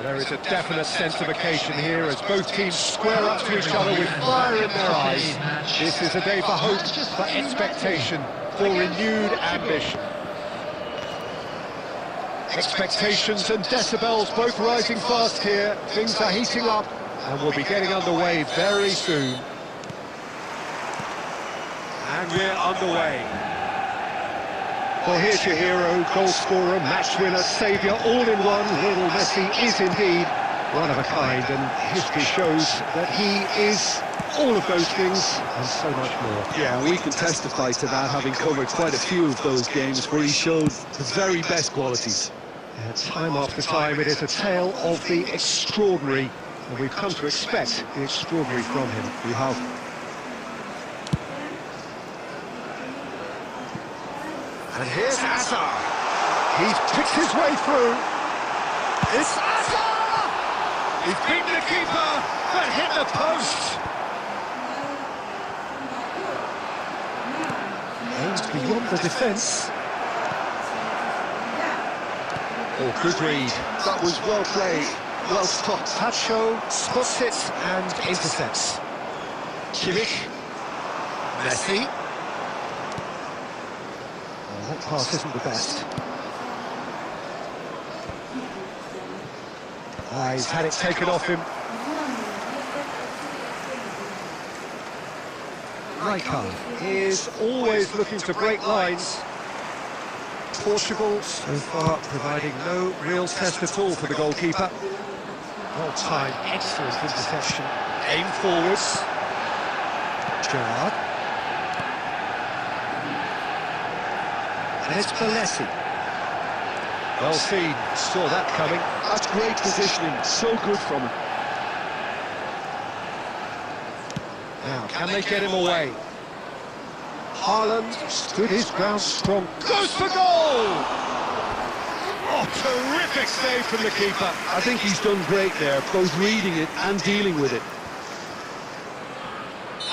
There is a definite sense of occasion here as both teams square up to each other with fire in their eyes. This is a day for hope, for expectation, for renewed ambition. Expectations and decibels both rising fast here. Things are heating up and we'll be getting underway very soon. And we're underway. Well, here's your hero, goal scorer, match winner, saviour, all in one. Lionel Messi is indeed one of a kind, and history shows that he is all of those things and so much more. Yeah, we can testify to that, having covered quite a few of those games where he showed the very best qualities. Yeah, time after time, it is a tale of the extraordinary, and we've come to expect the extraordinary from him. We have. And here's Hazard. He's picked his way through. It's Hazard! He's beaten the keeper, but hit the post. Aims beyond the defence. Oh, good read. That was well played, well stopped. Pacho spots it and intercepts. Kimmich. Messi. That pass isn't the best. He's had it taken off him. Rijkaard is always looking to break lines. Portugal, so far, providing no real test at all for the goalkeeper. Well-timed, excellent interception. Aim forwards. Gerrard. And it's Balesi. Well seen, saw that coming. That's great positioning, so good from him. Now, can they get him away? Haaland stood his ground strong. Goes for goal! Oh, terrific save from the keeper. I think he's done great there, both reading it and dealing with it.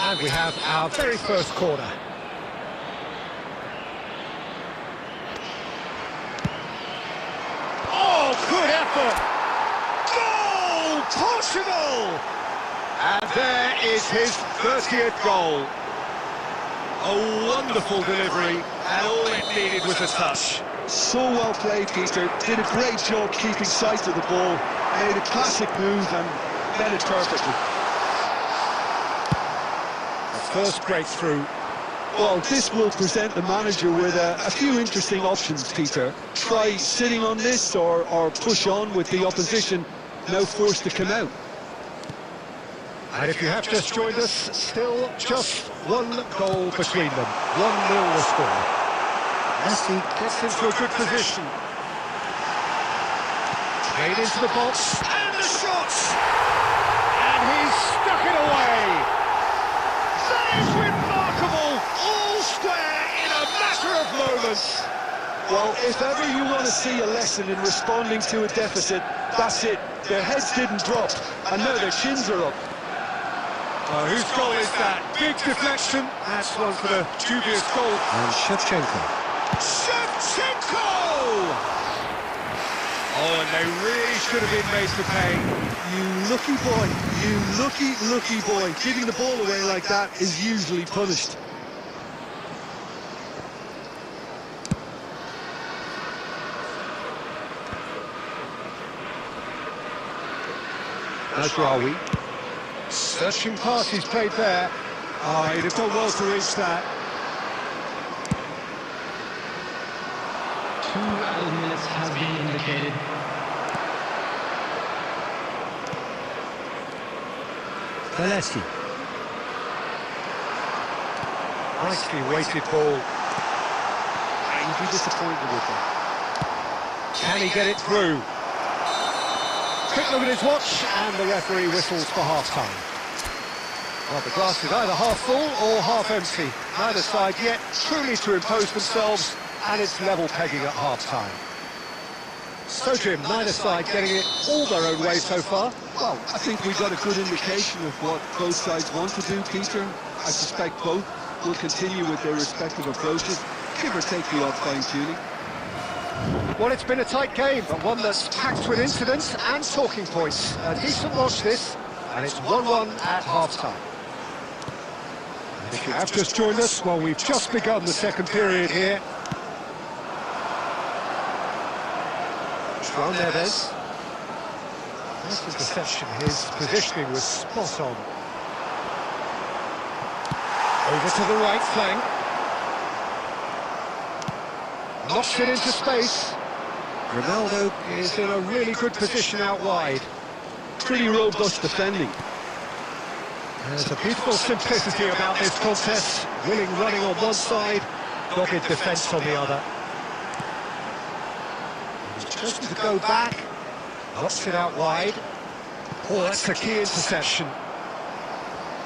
And we have our very first corner. Good effort! Goal! Portugal! And there is his 30th goal. A wonderful delivery, and all it needed was a touch. So well played, Peter. Did a great job keeping sight of the ball. Made a classic move and met it perfectly. The first breakthrough. Well, this will present the manager with a few interesting options, Peter. Try sitting on this or push on with the opposition, now forced to come out. And if you have just joined us, still just one goal between them. 1-0 the score. Messi gets into a good position. Played into the box, and the shot! And he's stuck it away! That is remarkable! All square in a matter of moments! Well, if ever you want to see a lesson in responding to a deficit, that's it. Their heads didn't drop, and now their chins are up. Whose goal is that? Big deflection. That's one for the dubious goal. And Shevchenko. Shevchenko! Oh, and they really should have been made to pay. You lucky boy, you lucky boy. Giving the ball away like that is usually punished. Azraoui. Searching pass he's played there. Oh, he'd have done well to reach that. 2 minutes has been indicated. Balesi. Nicely weighted ball. He'd be disappointed with him. Can he get it through? Quick look at his watch, and the referee whistles for half-time. Well, the glass is either half full or half empty. Neither side yet truly to impose themselves, and it's level pegging at half-time. So, Jim, neither side getting it all their own way so far. Well, I think we got a good indication of what both sides want to do, Peter. I suspect both will continue with their respective approaches, give or take the odd fine-tuning. Well, it's been a tight game, but one that's packed with incidents and talking points. A decent watch this, and it's 1-1 at half-time. If you have just joined us, well, we've just begun the second period here. João Neves. Nice interception, his positioning was spot on. Over to the right flank. Knocks it into space. Ronaldo is in a really good position out wide. Pretty robust defending. There's a beautiful simplicity about this contest. Willing running on one side, dogged defence on the other. He's chosen to go back. Knocks it out wide. Oh, that's a key interception.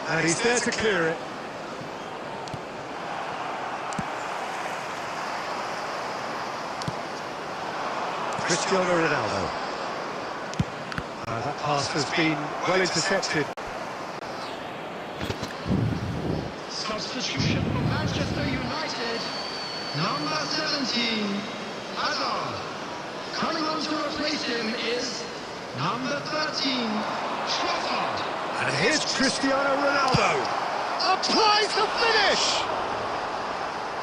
And he's there to clear it. Cristiano Ronaldo. That pass has been well intercepted. Substitution for Manchester United. Number 17, Hazard. Coming on to replace him is number 13, Trossard. And here's Cristiano Ronaldo. Applies the finish!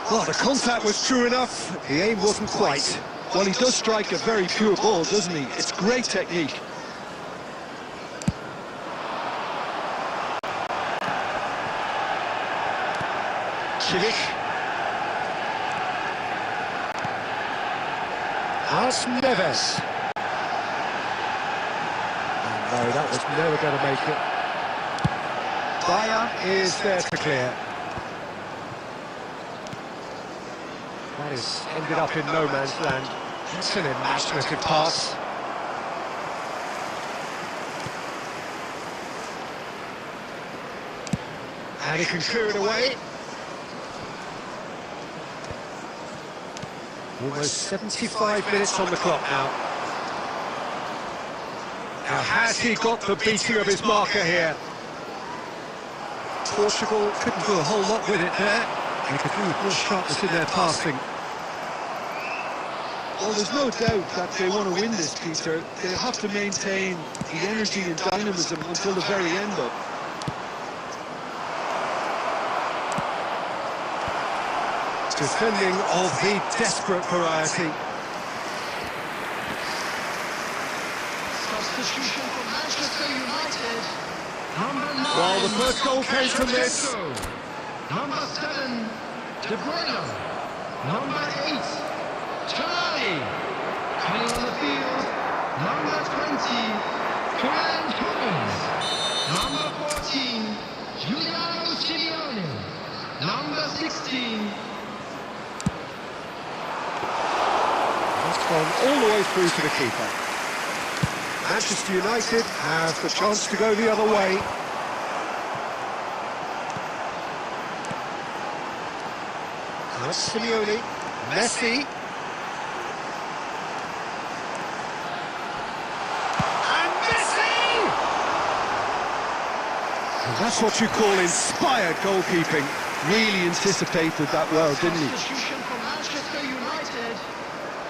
Well, the contact was true enough, the aim wasn't quite. Well, he does strike a very pure ball, doesn't he? It's great technique. Kimmich. As Neves. No, that was never going to make it. Bayer is there to clear. That is ended up in no man's land. That's an imaginative pass. And he can clear it away. Almost 75 minutes on the clock now. Now, has he got the beating of his marker here? Portugal couldn't do a whole lot with it there. They could do with more sharpness in their passing. Well, there's no doubt that they want to win this, Peter. They have to maintain the energy and dynamism until the very end, though. Defending of the desperate variety. Substitution for Manchester United. Number 9. Well, the first goal came from this. Number 7, De Bruyne. Number 8, Charlie. Coming on the field, number 20, Grant Hoggins. Number 14, Giuliano Simeone. Number 16. That's gone all the way through to the keeper. Manchester United have the chance to go the other way. That's Simeone, Messi. And Messi! And that's what you call inspired goalkeeping. Really anticipated that well, didn't he? Substitution for Manchester United.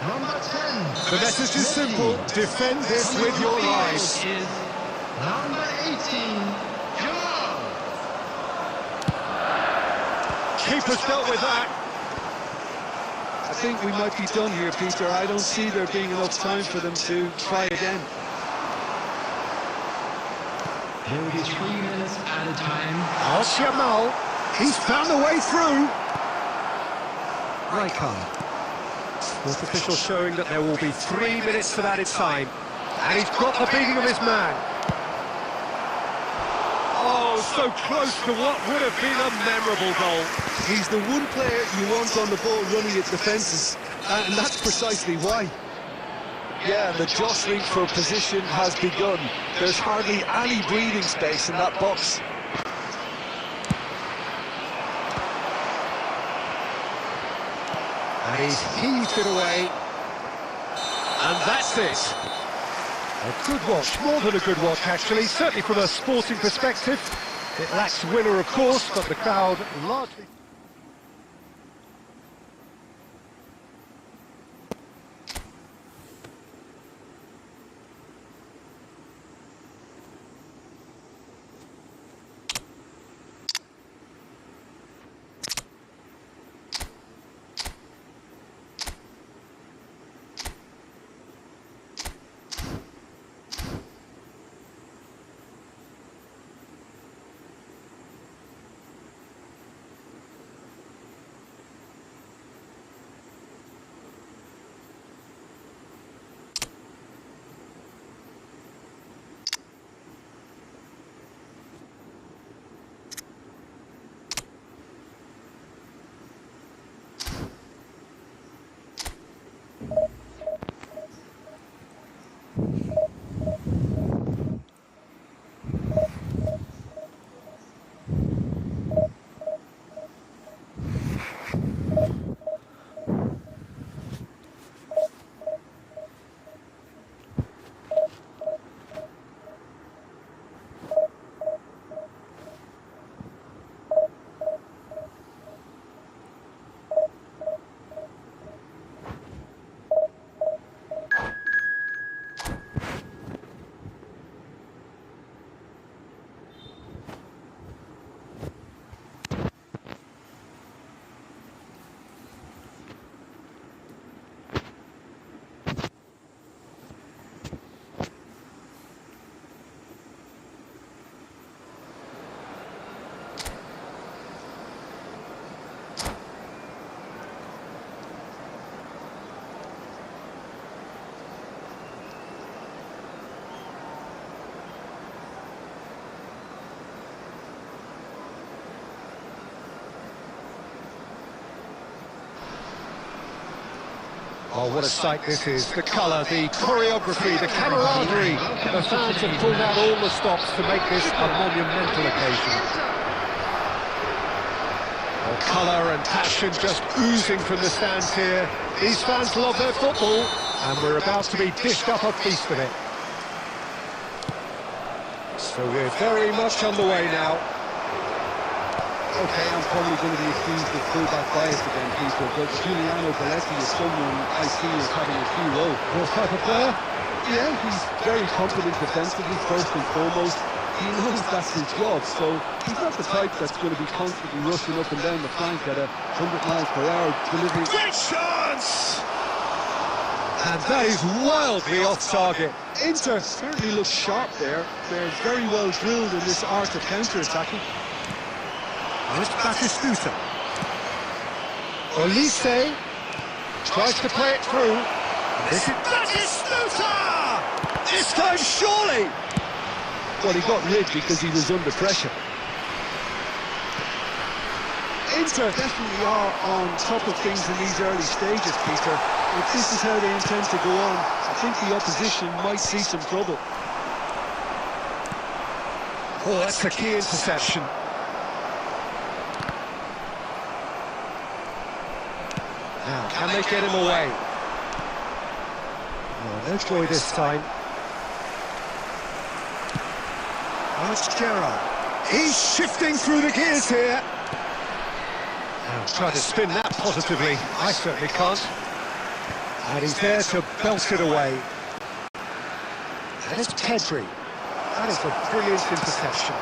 Number 10. The message is simple. Defend this with your lives. Is number 18, Joao. Keeper's dealt with that. I think we might be done here, Peter. I don't see there being enough time for them to try again. There will be 3 minutes at a time. Al-Shamal, he's found a way through. Rijkaard. Fourth official showing that there will be 3 minutes of added time. And he's got the beating of his man. Oh, so close to what would have been a memorable goal. He's the one player you want on the ball running at defences, and that's precisely why. Yeah, the jostling for position has begun. There's hardly any breathing space in that box. And he's heaved it away. And that's it. A good watch, more than a good watch actually, certainly from a sporting perspective. It lacks winner of course, but the crowd largely... Oh, what a sight this is. The colour, the choreography, the camaraderie. The fans have pulled out all the stops to make this a monumental occasion. Oh, colour and passion just oozing from the stands here. These fans love their football, and we're about to be dished up a feast of it. So we're very much underway now. Okay, I'm probably going to be accused of full-back bias again, Peter, but Giuliano Belletti is someone I see as having a few low. What type of player? Yeah, he's very confident defensively, first and foremost. He knows that's his job, so he's not the type that's going to be constantly rushing up and down the flank at 100 miles per hour, delivering... Great chance! And that is wildly off target. Inter certainly looks sharp there. They're very well drilled in this art of counter-attacking. It's Batistuta. Olise tries to play it through. This is Batistuta! This time, surely! Well, he got rid because he was under pressure. Inter definitely are on top of things in these early stages, Peter. If this is how they intend to go on, I think the opposition might see some trouble. Oh, that's a key interception. Now, can they get him away? Oh, no joy this time. Oh, it's Gerrard. He's shifting through the gears here. Now, try to spin that positively. I certainly can't. And he's there to belt it away. And it's Pedri. That is a brilliant interception.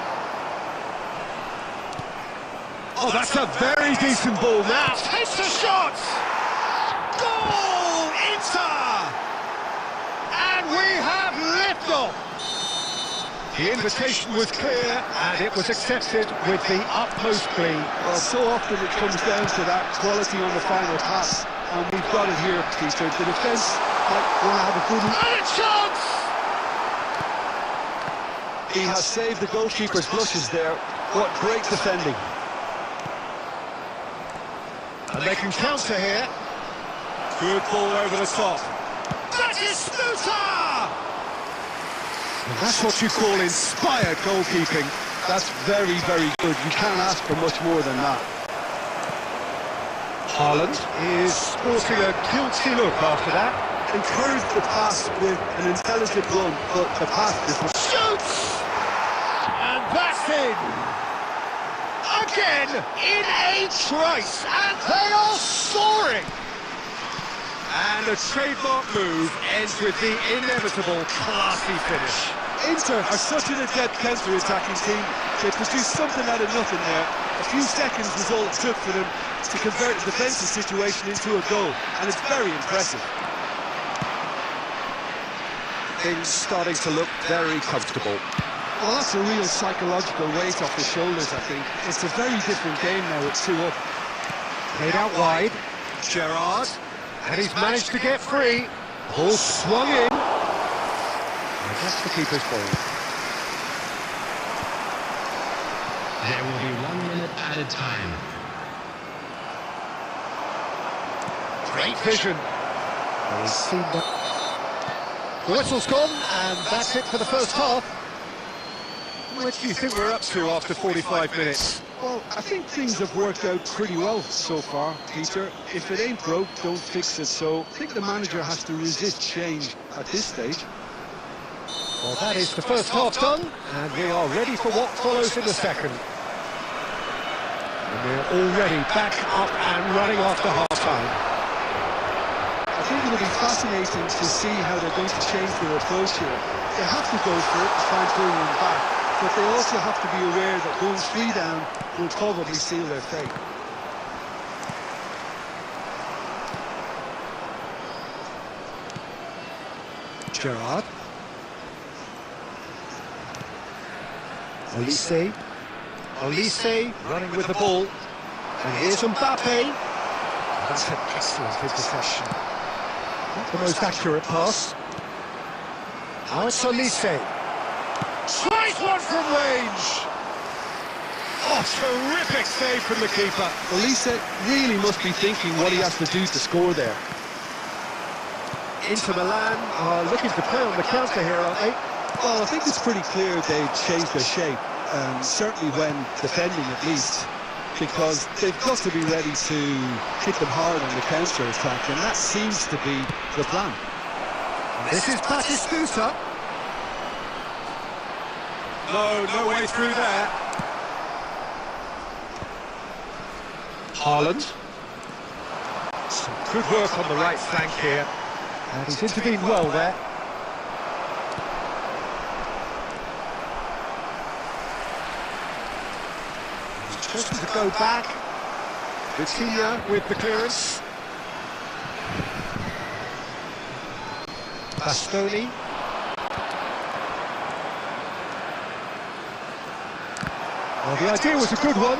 Oh, that's a very decent ball now. Takes the shot! Goal! Inter! And we have liftoff! The invitation was clear, and it was accepted with the utmost glee. Well, so often it comes down to that quality on the final pass, and we've got it here, Peter. The defence might want to have a good... And a chance! He has saved the goalkeeper's blushes there. What great defending. And they can counter here. Good ball over the top. That is Stuta! And that's what you call inspired goalkeeping. That's very, very good. You can't ask for much more than that. Haaland is sporting a guilty look after that. Encouraged the pass with an intelligent run, but the pass is... Shoots! And that's in! Again, in a trice, and they are soaring! And a trademark move ends with the inevitable classy finish. Inter are such an adept counter-attacking team. They produced something out of nothing there. A few seconds was all it took for them to convert the defensive situation into a goal, and it's very impressive. Things starting to look very comfortable. Well, that's a real psychological weight off the shoulders, I think. It's a very different game now, it's 2 up. Played out wide, Gerrard, and he's managed to get free. Ball swung in. And that's the keeper's ball. There will be 1 minute added time. Great vision. He's seen that. The whistle's gone, and that's it for the first half. Where do you think we're up to after 45 minutes? Well, I think things have worked out pretty well so far, Peter. If it ain't broke, don't fix it. So I think the manager has to resist change at this stage. Well, that is the first half done, and we are ready for what follows in the second. And we're already back up and running after half-time. I think it'll be fascinating to see how they're going to change their approach here. They have to go for it to try and bring them back, but they also have to be aware that going 3 down will probably seal their fate. Gerrard. Olise. Olise running with the ball. And here's Mbappe. That's an excellent interception. Not the most accurate pass. Now it's Olise. Tries one from range. Oh, terrific save from the keeper. Olise really must be thinking what he has to do to score there. Inter Milan are looking to play on the counter here, aren't they? Well, I think it's pretty clear they've changed their shape, certainly when defending at least, because they've got to be ready to hit them hard on the counter-attack, and that seems to be the plan. This is Batistuta. No way through there. Haaland. Some good work on the right flank here. And he's intervened well there. He's chosen to go back. Vitinha with the clearance. Bastoni. Well, the idea was a good one.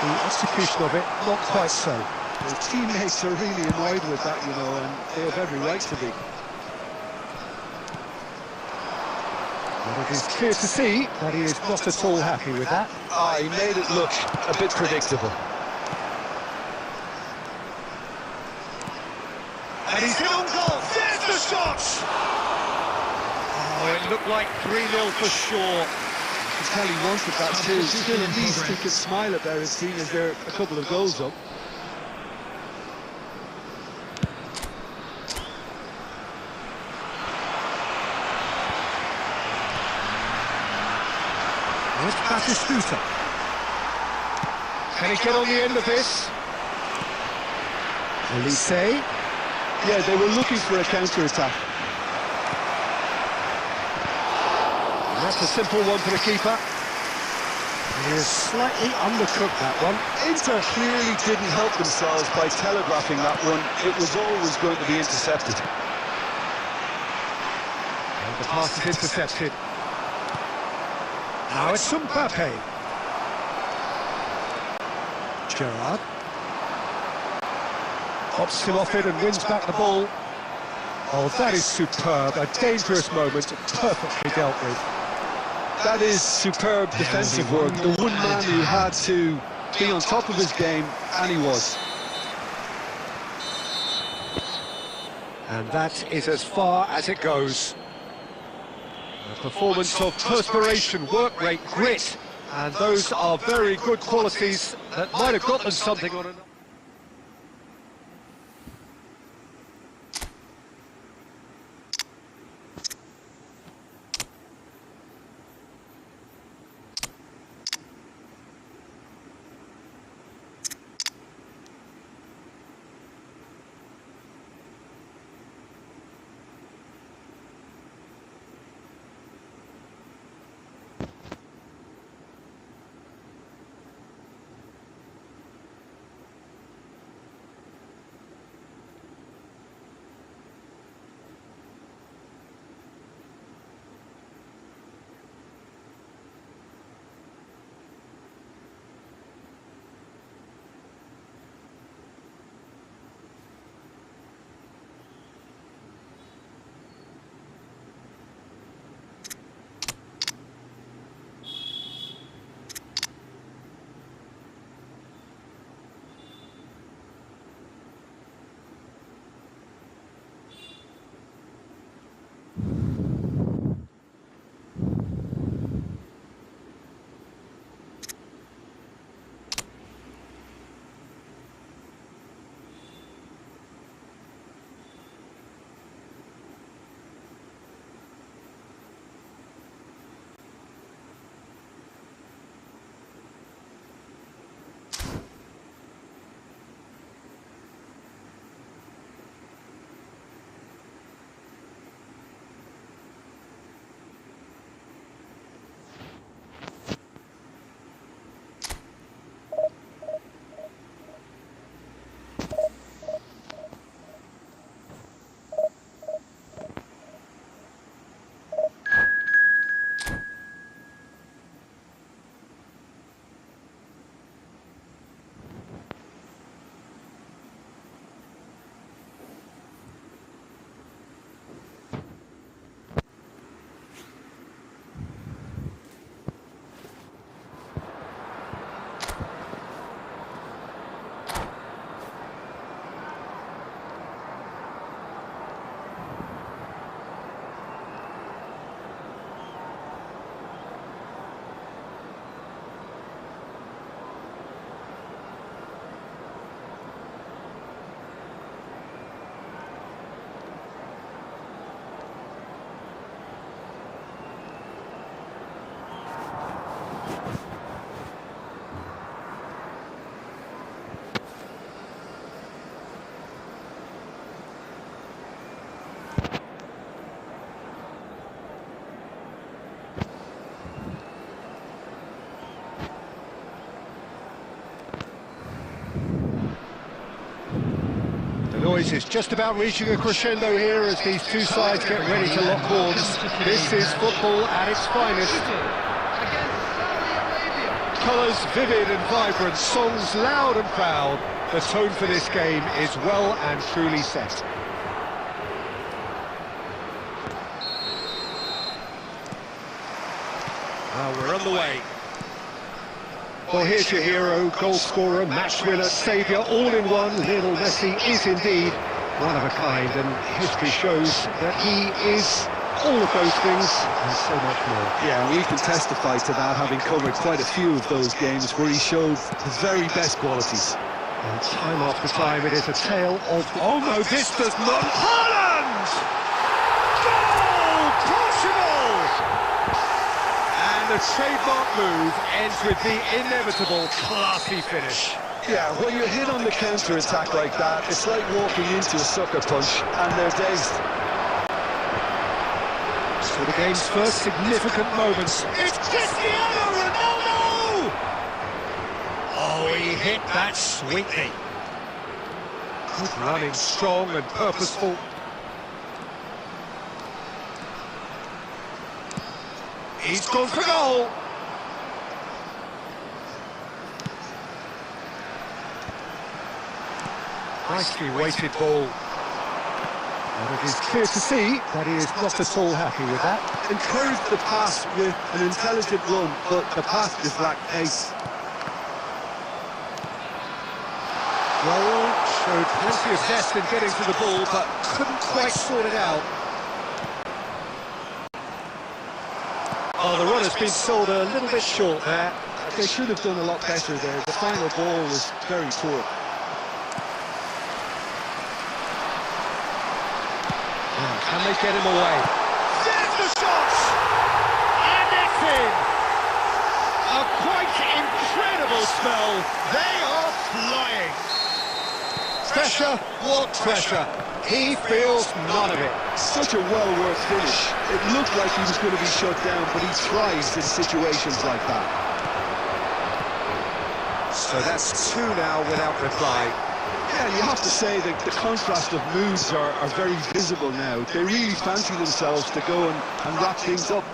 The execution of it, not quite so. The teammates are really annoyed with that, you know, and they have every right to be. Well, it is clear to see that he is not at all happy with that. He made it look a bit predictable. And he's in on goal. There's the shot! Oh, it looked like 3-0 for sure. You can tell he wanted that too. Still, at least he could smile about it, seeing as they're a couple of goals up. Here's Batistuta. Can he get on the end of this? Elise. Yeah, they were looking for a counter-attack. That's a simple one for the keeper. He is slightly undercooked, that one. Inter clearly didn't help themselves by telegraphing that one. It was always going to be intercepted. And the pass is intercepted. Now it's Mbappe. Gerrard. Hops him off it and wins back the ball. Oh, that is superb. A dangerous moment, perfectly dealt with. That is superb defensive work. The one man who had to be on top of his game, and he was. And that is as far as it goes. A performance of perspiration, work rate, grit, and those are very good qualities that might have got them something on another. noise is just about reaching a crescendo here as these two sides get ready to lock horns. This is football at its finest. Colours vivid and vibrant, songs loud and proud. The tone for this game is well and truly set. We're on the way. Well, here's your hero, goal scorer, match winner, saviour, all in one. Lionel Messi is indeed one of a kind, and history shows that he is all of those things and so much more. Yeah, we can testify to that, having covered quite a few of those games where he showed the very best qualities. And time after time, it is a tale of... Oh no, this does not... Haaland! Goal! Portugal! And the trademark move ends with the inevitable classy finish. Yeah, when you hit on the counter-attack like that, it's like walking into a sucker punch, and they're dazed. So the game's first significant moments. It's Cristiano Ronaldo! Oh, he hit that sweetly. Good running, strong and purposeful. He's gone for goal. Nicely weighted ball. And it is clear to see that he is not at all happy with that. Encouraged the pass with an intelligent run, but the pass just lacked pace. Well, showed plenty of zest in getting to the ball, but couldn't quite sort it out. Oh, the run has been sold a little bit short there. They should have done a lot better there. The final ball was very poor. Can they get him away? There's the shot! And it's in! A quite incredible spell. They are flying. Pressure, what pressure? He feels none of it. Such a well-worked finish. It looked like he was going to be shut down, but he thrives in situations like that. So that's two now without reply. Yeah, you have to say that the contrast of moods are very visible now. They really fancy themselves to go and wrap things up.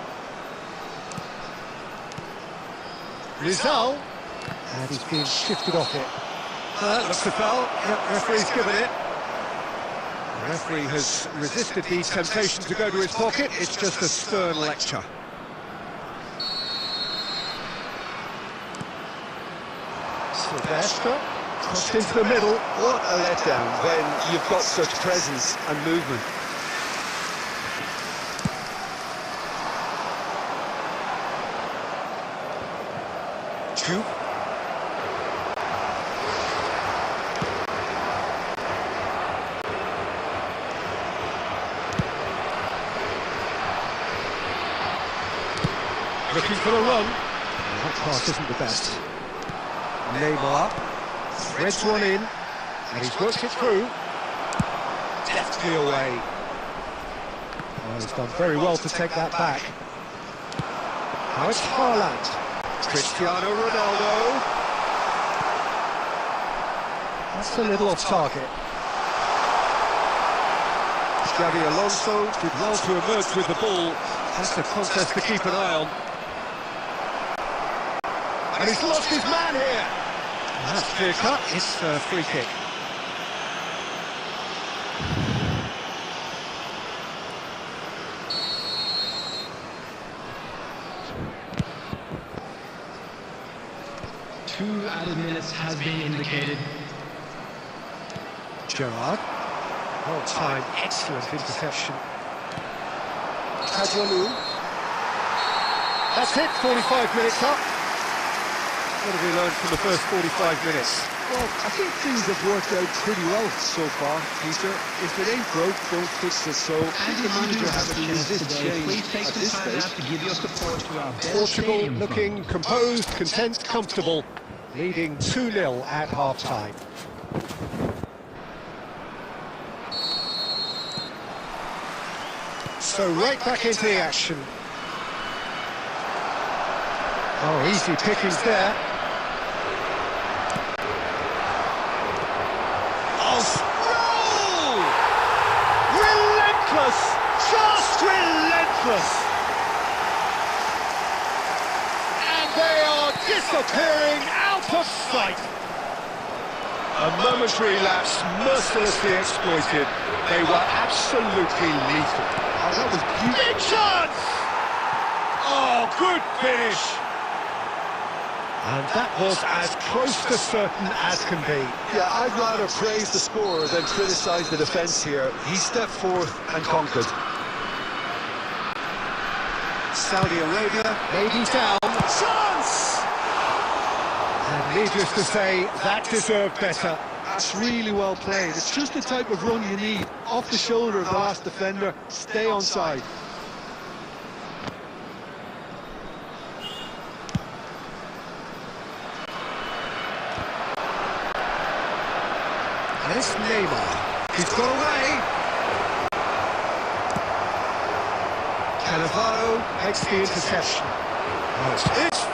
Rizal, and he's being shifted off it. Looks a foul. Yep, referee's given it. The referee has resisted the temptation to go to his pocket. It's just a stern lecture. Sylvester. Crossed into the middle. What a letdown when you've got such presence and movement. Jupe. Looking for the run. That pass isn't the best. Neymar. Threads one in, and he's worked it through. Deftly away. Oh, he's done very well to take that back. Now it's Haaland. Cristiano Ronaldo. That's a little off target. Xavi Alonso did well to emerge with the ball. That's a contest to keep an eye on. And he's lost his man here. That's clear cut, it's a free kick. Two added minutes has been indicated. Gerrard. Well timed, excellent interception. Adwalu. That's it, 45 minutes up. What have we learned from the first 45 minutes? Well, I think things have worked out pretty well so far, Peter. If it ain't broke, don't fix it. So I think the manager has to resist change Please take at some this time stage. out to give your support to our best Portugal stadium looking composed, content, comfortable, leading 2-0 at half-time. So right back into the action. Oh, easy pickings there. Oh, disappearing out of sight. A momentary lapse mercilessly exploited. They were absolutely lethal. Oh, that was beautiful. Big chance! Oh, good finish. And that was as close to certain as can be. Yeah, I'd rather praise the scorer than criticise the defence here. He stepped forth and conquered. Saudi Arabia maybe down. Chance! And needless to say, that deserved better. That's really well played. It's just the type of run you need. Off the shoulder of the last defender, stay onside. And it's Neymar. He's got away. Cannavaro makes the interception. It's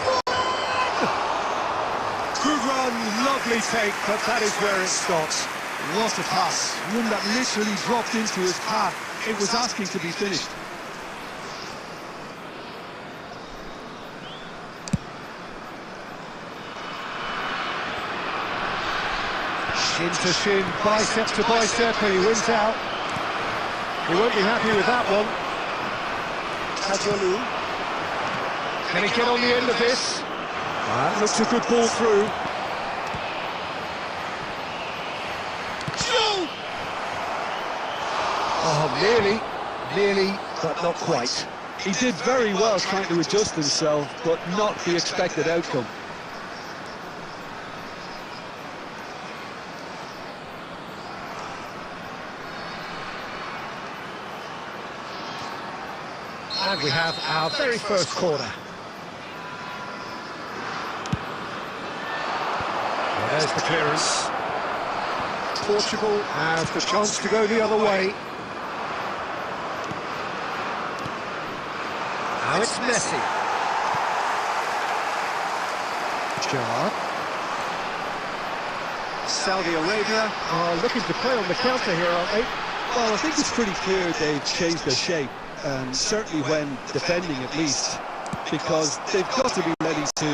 good run, lovely take, but that is where it stops. What a pass. One that literally dropped into his path. It was asking to be finished. Shin to shin, bicep to bicep, and he wins out. He won't be happy with that one. Tadjalu. Can he get on the end of this? That looks a good ball through. Oh, nearly, but not quite. He did very well trying to adjust himself, but not the expected outcome. And we have our very first corner. Well, there's the clearance. Portugal has the chance to go the other way. Now it's Messi. Gerrard. Saudi Arabia are looking to play on the counter here, aren't they? Well, I think it's pretty clear they've changed their shape, certainly when defending at least, because they've got to be ready to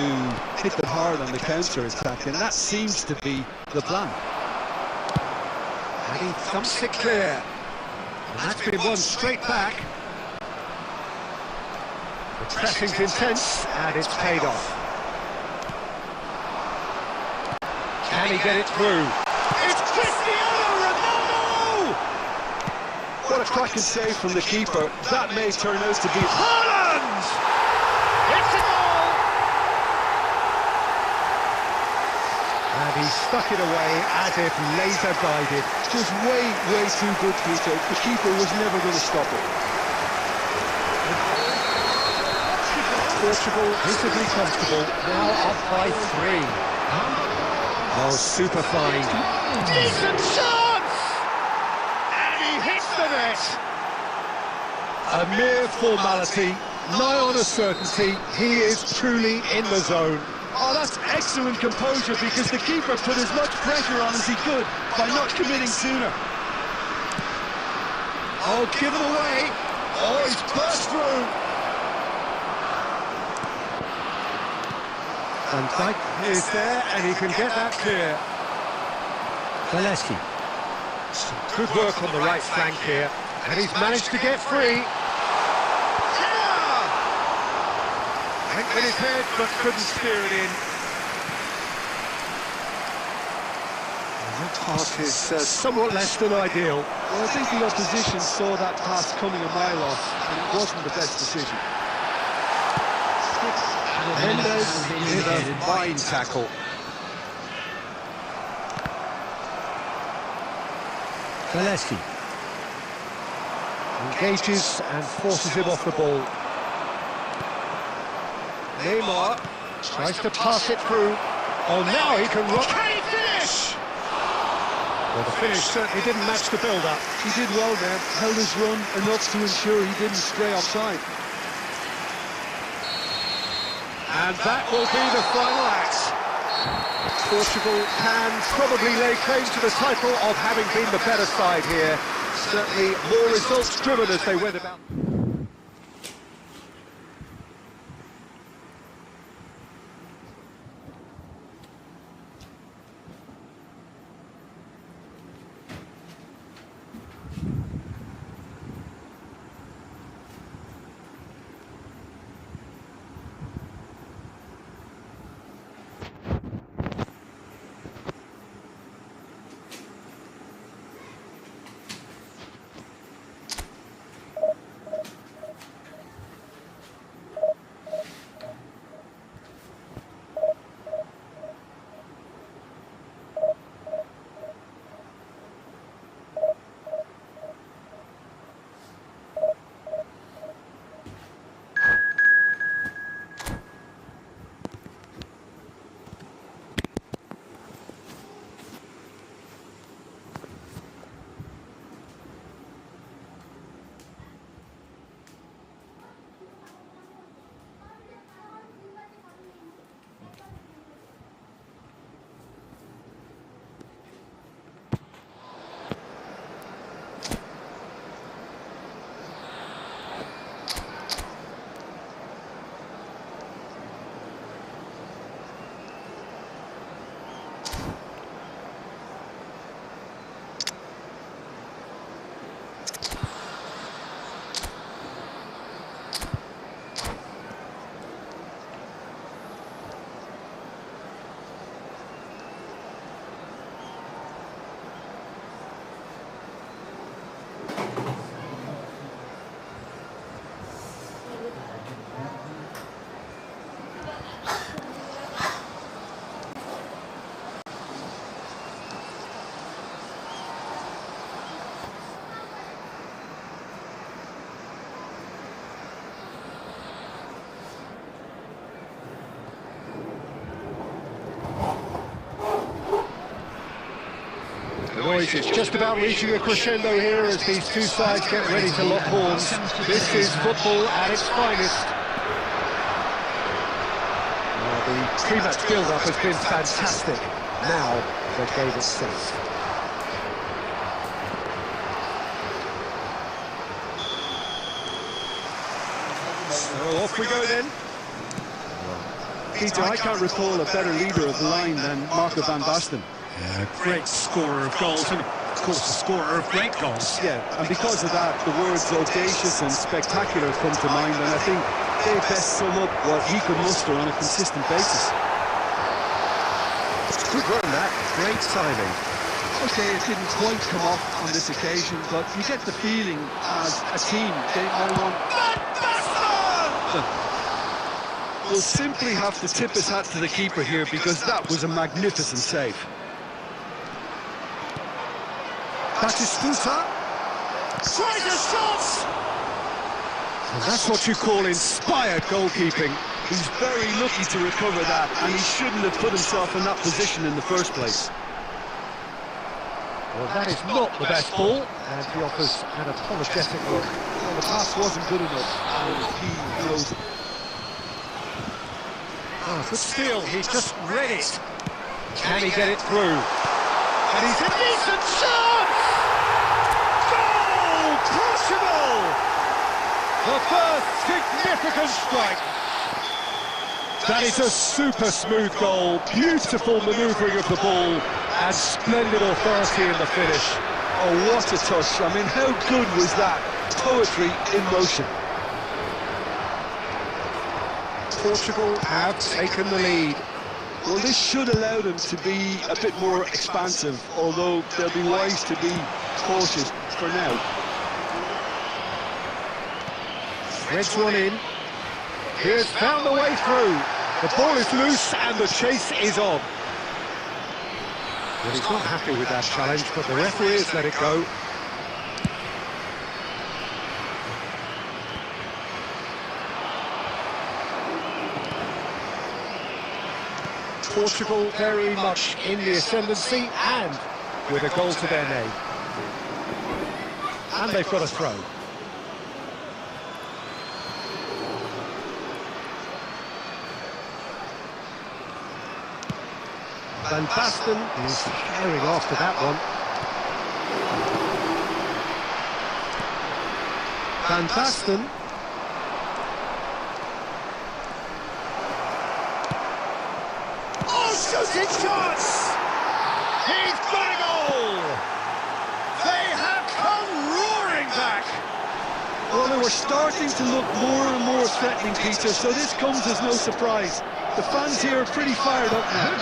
hit them hard on the counter-attack, and that seems to be the plan. And he thumps it clear. And that's been one straight back. The pressing's intense, and it's paid off. Can he get it through? It's Cristiano Ronaldo! What a cracking save from the keeper. That may turn out to be... Haaland! It's a goal! And he stuck it away as if laser guided. Just way too good, Peter. The keeper was never going to stop it. Portugal visibly comfortable, now up by 3. Oh, super fine. Decent chance! And he hits the net! A mere formality, nigh on a certainty, he is truly in the zone. Oh, that's excellent composure, because the keeper put as much pressure on as he could by not committing sooner. Oh, give it away! Oh, he's burst through! And Dyke is there, and he can get that clear. Valesky. Some good work on the right flank here, and he's managed to get free. Yeah! Went with his head, but couldn't steer it in. And that pass is somewhat less than ideal. Well, I think the opposition saw that pass coming a mile off, and it wasn't the best decision. Mendes with a fine tackle. Valesky engages and forces him off the ball. Neymar tries to pass it through. Oh, now he can rock. Can he finish? Well, the finish certainly didn't match the build-up. He did well there, held his run enough to ensure he didn't stray offside. And that will be the final act. Portugal can probably lay claim to the title of having been the better side here. Certainly more results-driven as they went about. The noise is just about reaching a crescendo here as these two sides get ready to lock horns. This is football at its finest. The pre-match build-up has been fantastic. Now the game itself. So off we go then. Peter, I can't recall a better leader of the line than Marco van Basten. Yeah, great scorer of goals and, of course, a scorer of great goals. Yeah, and because of that, the words audacious and spectacular come to mind, and I think they best sum up what he could muster on a consistent basis. Good run that, great timing. Okay, it didn't quite come off on this occasion, but you get the feeling as a team they all want. We'll simply have to tip his hat to the keeper here because that was a magnificent save. Batistuta tries a shot! And that's what you call inspired goalkeeping. He's very lucky to recover that, and he shouldn't have put himself in that position in the first place. Well, that is not the best ball, and he offers an apologetic look. Well, the pass wasn't good enough, and he knows it. Oh, good steal, he just read it. Can he get it through? And he's a decent chance! Goal! Portugal! The first significant strike. That is a super smooth goal, beautiful manoeuvring of the ball, and splendid authority in the finish. Oh, what a touch. I mean, how good was that? Poetry in motion. Portugal have taken the lead. Well, this should allow them to be a bit more expansive, although they'll be wise to be cautious for now. Threads one in. He has found the way through. The ball is loose and the chase is on. Well, he's not happy with that challenge, but the referee has let it go. Portugal very much in the ascendancy and with a goal to their name. And they've got a throw. Van Basten is carrying after that one. Van Basten. Oh, shooting shots! He's got a goal! They have come roaring back! Well, they were starting to look more and more threatening, Peter, so this comes as no surprise. The fans here are pretty fired up now.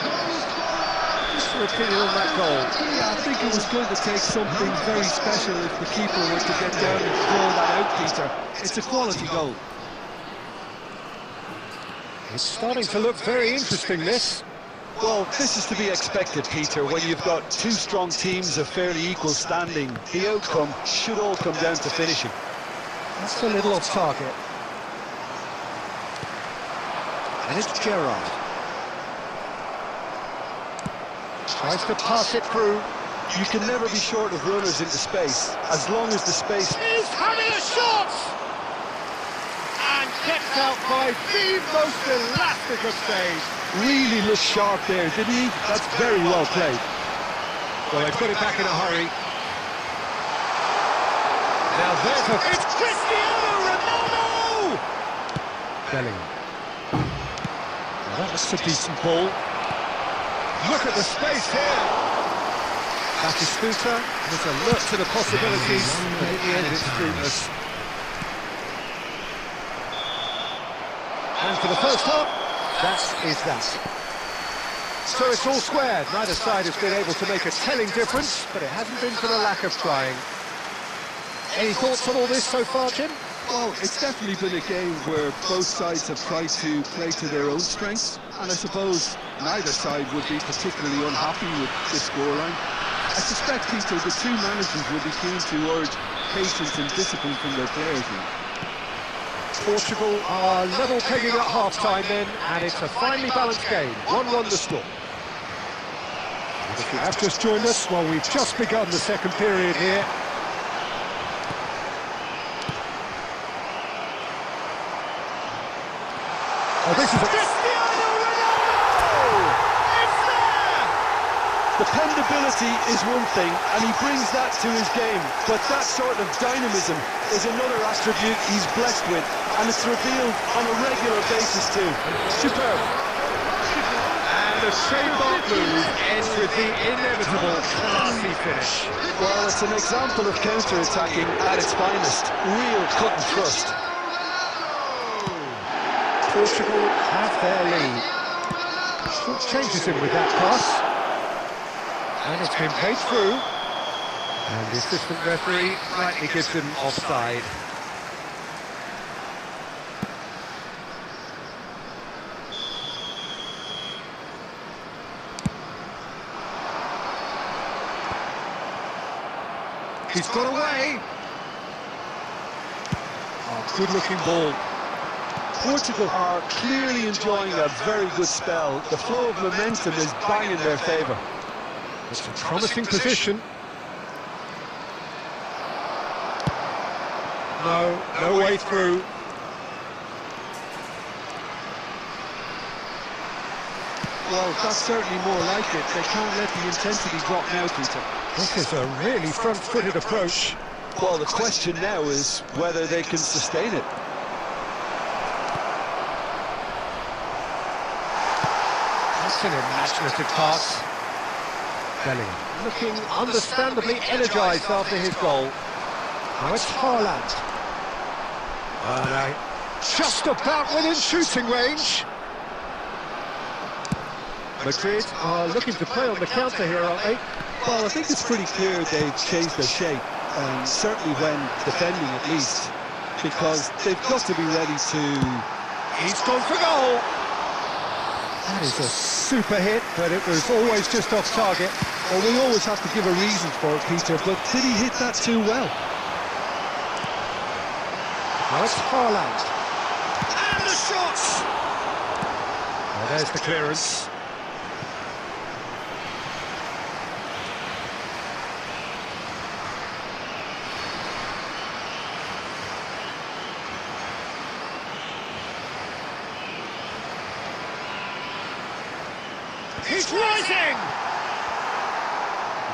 What's your opinion on that goal? Yeah, I think it was going to take something very special if the keeper were to get down and throw that out, Peter. It's a quality goal. It's starting to look very interesting, this. Well, this is to be expected, Peter, when you've got two strong teams of fairly equal standing. The outcome should all come down to finishing. That's a little off target. And it's Gerrard. Tries to pass it through. You can never be short of runners into space, as long as the space... He's having a shot! And kept out by the most elastic of saves. Really looked sharp there, didn't he? That's very well played. Well, they put it back in a hurry. Now there's a... It's Cristiano Ronaldo! Bellingham. Now that's a decent ball. Look at the space here. Batistuta was alert to the possibilities, but in the end it's fruitless. And for the first half, that is that. So it's all squared. Neither side has been able to make a telling difference, but it hasn't been for the lack of trying. Any thoughts on all this so far, Jim? Well, it's definitely been a game where both sides have tried to play to their own strengths, and I suppose neither side would be particularly unhappy with this scoreline. I suspect, Peter, the two managers will be keen to urge patience and discipline from their players now. Portugal are level pegging at half-time then, and it's a finely balanced game. 1-1 the score. If you have just joined us, well, we've just begun the second period here. Oh, this is a... Cristiano Ronaldo! It's there! Dependability is one thing, and he brings that to his game, but that sort of dynamism is another attribute he's blessed with, and it's revealed on a regular basis too. Superb. And a trademark move ends with the inevitable classy finish. Well, it's an example of counter-attacking at its finest. Real cut and thrust. Portugal have their lead. Short changes him with that pass. And it's been played through. And the assistant referee rightly gives him offside. He's got away. Oh, good-looking ball. Portugal are clearly enjoying a very good spell. The flow of momentum is bang in their favour. It's a promising position. No way through. Well, that's certainly more like it. They can't let the intensity drop now, Peter. This is a really front-footed approach. Well, the question now is whether they can sustain it. That's an imaginative pass. Bellingham looking understandably energised after his goal. Now it's Haaland. Just about within shooting range. Madrid are looking to play on the counter here, aren't they? Well, I think it's pretty clear they've changed their shape, and certainly when defending at least, because they've got to be ready to... He's gone for goal! That is a super hit, but it was always just off target. Well, we always have to give a reason for it, Peter, but did he hit that too well? Now it's Haaland. And the shot! Well, there's the clearance. He's rising!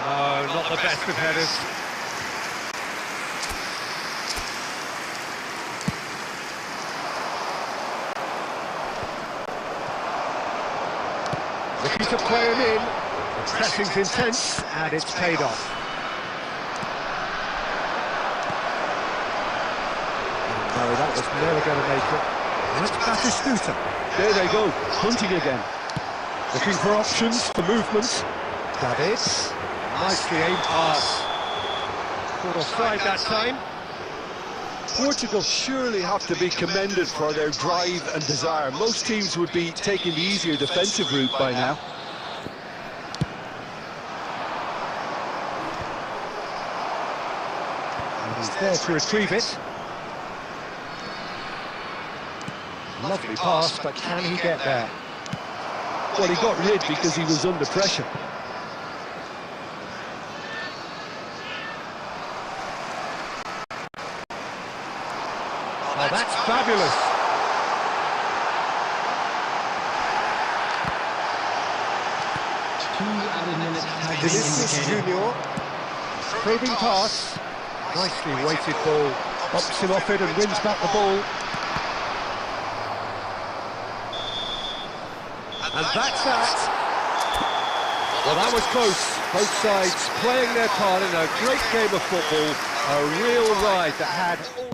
No, not the best of headers. Looking to play him in. The pressing's intense, and it's paid off. No, that was never going to make it. And it's Batistuta. There they go, hunting again. Looking for options, for movement. David. Nicely aimed pass. Caught offside that time. Portugal surely have to be commended for their drive and desire. Most teams would be taking the easier defensive route by now. And he's there to retrieve it. Lovely pass, but can he get there? Well, he got rid because he was under pressure. Oh, that's fabulous. Vinicius Junior. Probing pass. Nicely weighted ball. Bops him off it and wins back the ball. And that's that. Well, that was close. Both sides playing their part in a great game of football. A real ride that had all...